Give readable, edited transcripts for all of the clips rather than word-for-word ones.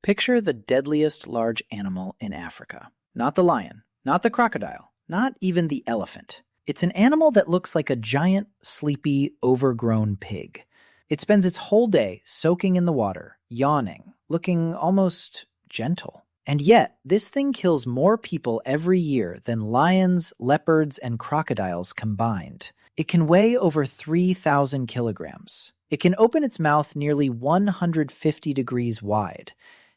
Picture the deadliest large animal in Africa. Not the lion, not the crocodile, not even the elephant. It's an animal that looks like a giant, sleepy, overgrown pig. It spends its whole day soaking in the water, yawning, looking almost gentle. And yet, this thing kills more people every year than lions, leopards, and crocodiles combined. It can weigh over 3,000 kilograms. It can open its mouth nearly 150 degrees wide.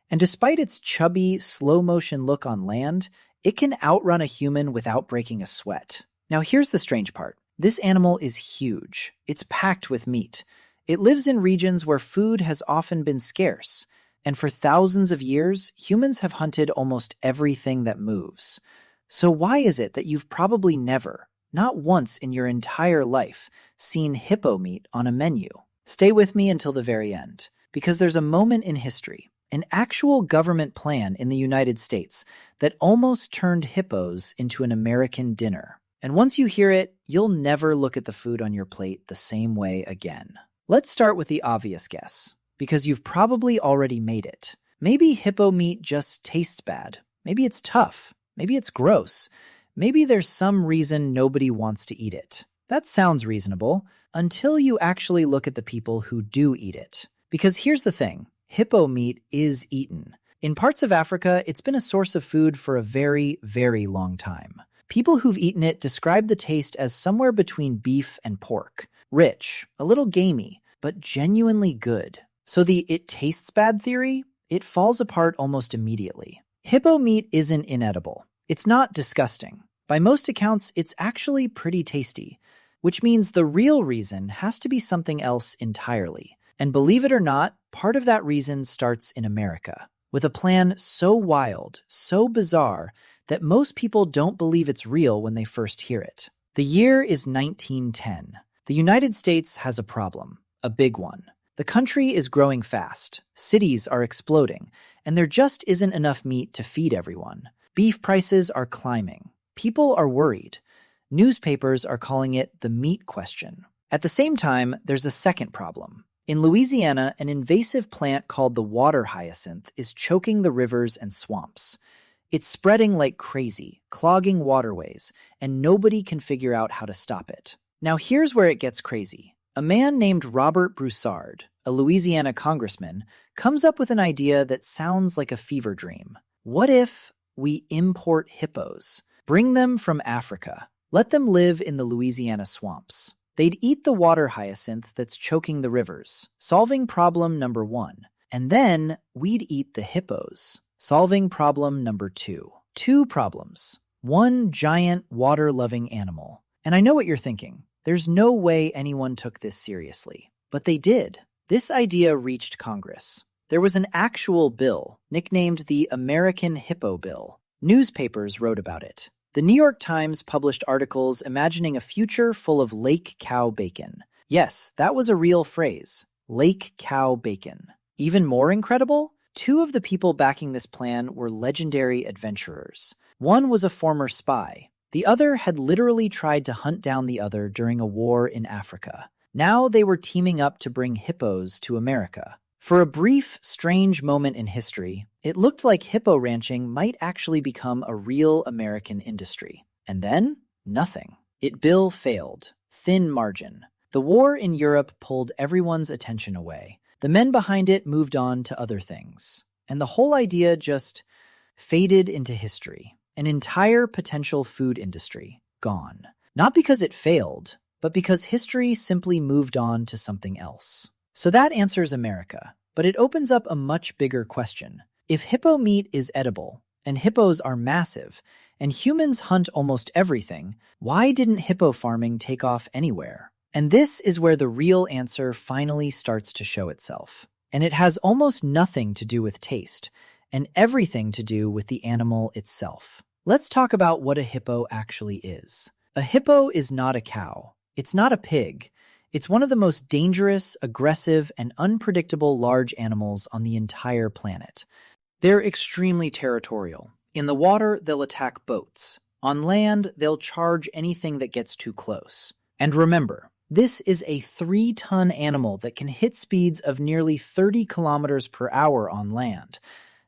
And despite its chubby, slow-motion look on land, it can outrun a human without breaking a sweat. Now here's the strange part. This animal is huge. It's packed with meat. It lives in regions where food has often been scarce. And for thousands of years, humans have hunted almost everything that moves. So why is it that you've probably never, not once in your entire life, seen hippo meat on a menu? Stay with me until the very end, because there's a moment in history, an actual government plan in the United States that almost turned hippos into an American dinner. And once you hear it, you'll never look at the food on your plate the same way again. Let's start with the obvious guess, because you've probably already made it. Maybe hippo meat just tastes bad. Maybe it's tough. Maybe it's gross. Maybe there's some reason nobody wants to eat it. That sounds reasonable, until you actually look at the people who do eat it. Because here's the thing. Hippo meat is eaten. In parts of Africa, it's been a source of food for a very, very long time. People who've eaten it describe the taste as somewhere between beef and pork. Rich, a little gamey, but genuinely good. So the "it tastes bad" theory, it falls apart almost immediately. Hippo meat isn't inedible. It's not disgusting. By most accounts, it's actually pretty tasty, which means the real reason has to be something else entirely. And believe it or not, part of that reason starts in America, with a plan so wild, so bizarre, that most people don't believe it's real when they first hear it. The year is 1910. The United States has a problem, a big one. The country is growing fast, cities are exploding, and there just isn't enough meat to feed everyone. Beef prices are climbing. People are worried. Newspapers are calling it the meat question. At the same time, there's a second problem. In Louisiana, an invasive plant called the water hyacinth is choking the rivers and swamps. It's spreading like crazy, clogging waterways, and nobody can figure out how to stop it. Now here's where it gets crazy. A man named Robert Broussard, a Louisiana congressman, comes up with an idea that sounds like a fever dream. What if we import hippos? Bring them from Africa. Let them live in the Louisiana swamps. They'd eat the water hyacinth that's choking the rivers, solving problem number one. And then we'd eat the hippos, solving problem number two. Two problems. One giant water-loving animal. And I know what you're thinking. There's no way anyone took this seriously. But they did. This idea reached Congress. There was an actual bill, nicknamed the American Hippo Bill. Newspapers wrote about it. The New York Times published articles imagining a future full of lake cow bacon. Yes, that was a real phrase. Lake cow bacon. Even more incredible? Two of the people backing this plan were legendary adventurers. One was a former spy. The other had literally tried to hunt down the other during a war in Africa. Now they were teaming up to bring hippos to America. For a brief, strange moment in history, it looked like hippo ranching might actually become a real American industry. And then, nothing. Bill failed. Thin margin. The war in Europe pulled everyone's attention away. The men behind it moved on to other things. And the whole idea just faded into history. An entire potential food industry gone. Not because it failed, but because history simply moved on to something else. So that answers America, but it opens up a much bigger question. If hippo meat is edible, and hippos are massive, and humans hunt almost everything, why didn't hippo farming take off anywhere? And this is where the real answer finally starts to show itself. And it has almost nothing to do with taste, and everything to do with the animal itself. Let's talk about what a hippo actually is. A hippo is not a cow. It's not a pig. It's one of the most dangerous, aggressive, and unpredictable large animals on the entire planet. They're extremely territorial. In the water, they'll attack boats. On land, they'll charge anything that gets too close. And remember, this is a 3-ton animal that can hit speeds of nearly 30 kilometers per hour on land.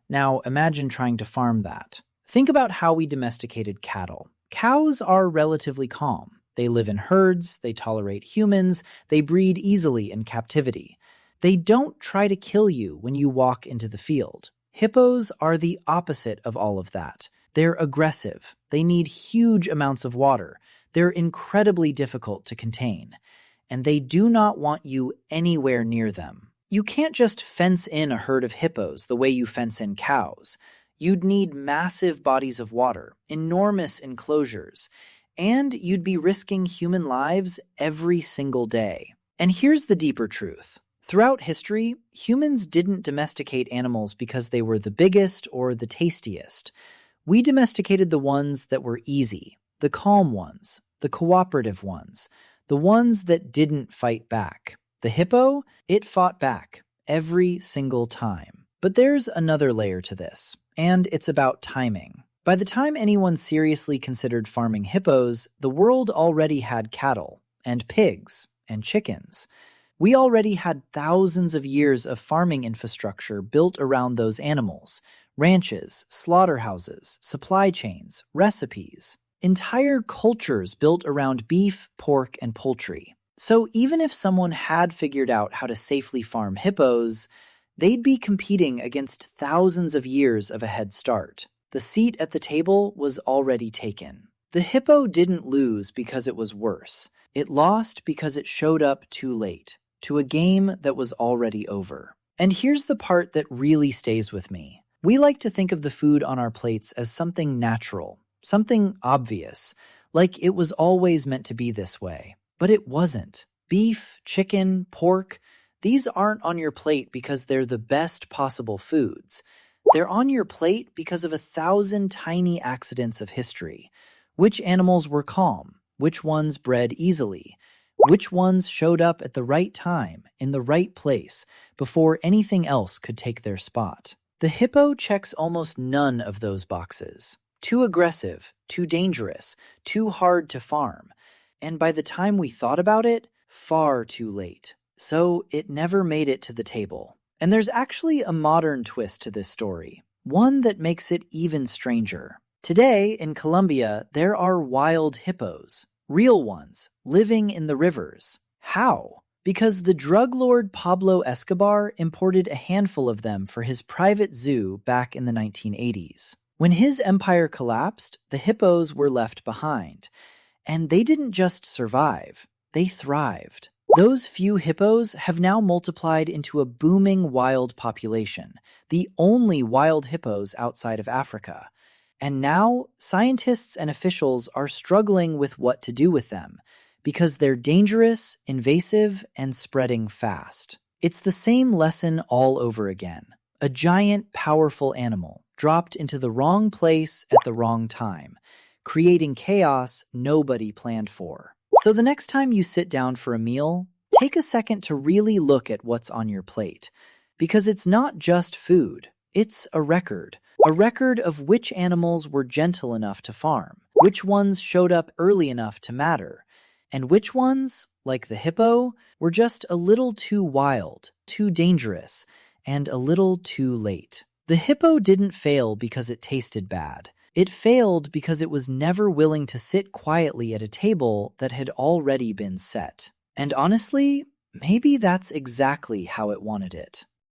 Now imagine trying to farm that. Think about how we domesticated cattle. Cows are relatively calm. They live in herds, they tolerate humans, they breed easily in captivity. They don't try to kill you when you walk into the field. Hippos are the opposite of all of that. They're aggressive. They need huge amounts of water. They're incredibly difficult to contain. And they do not want you anywhere near them. You can't just fence in a herd of hippos the way you fence in cows. You'd need massive bodies of water, enormous enclosures, and you'd be risking human lives every single day. And here's the deeper truth. Throughout history, humans didn't domesticate animals because they were the biggest or the tastiest. We domesticated the ones that were easy, the calm ones, the cooperative ones, the ones that didn't fight back. The hippo, it fought back every single time. But there's another layer to this, and it's about timing. By the time anyone seriously considered farming hippos, the world already had cattle, and pigs, and chickens. We already had thousands of years of farming infrastructure built around those animals. Ranches, slaughterhouses, supply chains, recipes. Entire cultures built around beef, pork, and poultry. So even if someone had figured out how to safely farm hippos, they'd be competing against thousands of years of a head start. The seat at the table was already taken. The hippo didn't lose because it was worse. It lost because it showed up too late, to a game that was already over. And here's the part that really stays with me. We like to think of the food on our plates as something natural, something obvious, like it was always meant to be this way. But it wasn't. Beef, chicken, pork, these aren't on your plate because they're the best possible foods. They're on your plate because of 1,000 tiny accidents of history. Which animals were calm? Which ones bred easily? Which ones showed up at the right time, in the right place, before anything else could take their spot? The hippo checks almost none of those boxes. Too aggressive, too dangerous, too hard to farm. And by the time we thought about it, far too late. So it never made it to the table. And there's actually a modern twist to this story, one that makes it even stranger. Today, in Colombia, there are wild hippos, real ones, living in the rivers. How? Because the drug lord Pablo Escobar imported a handful of them for his private zoo back in the 1980s. When his empire collapsed, the hippos were left behind. And they didn't just survive, they thrived. Those few hippos have now multiplied into a booming wild population, the only wild hippos outside of Africa. And now, scientists and officials are struggling with what to do with them, because they're dangerous, invasive, and spreading fast. It's the same lesson all over again. A giant, powerful animal dropped into the wrong place at the wrong time, creating chaos nobody planned for. So the next time you sit down for a meal, take a second to really look at what's on your plate. Because it's not just food, it's a record of which animals were gentle enough to farm, which ones showed up early enough to matter, and which ones, like the hippo, were just a little too wild, too dangerous, and a little too late. The hippo didn't fail because it tasted bad. It failed because it was never willing to sit quietly at a table that had already been set. And honestly, maybe that's exactly how it wanted it.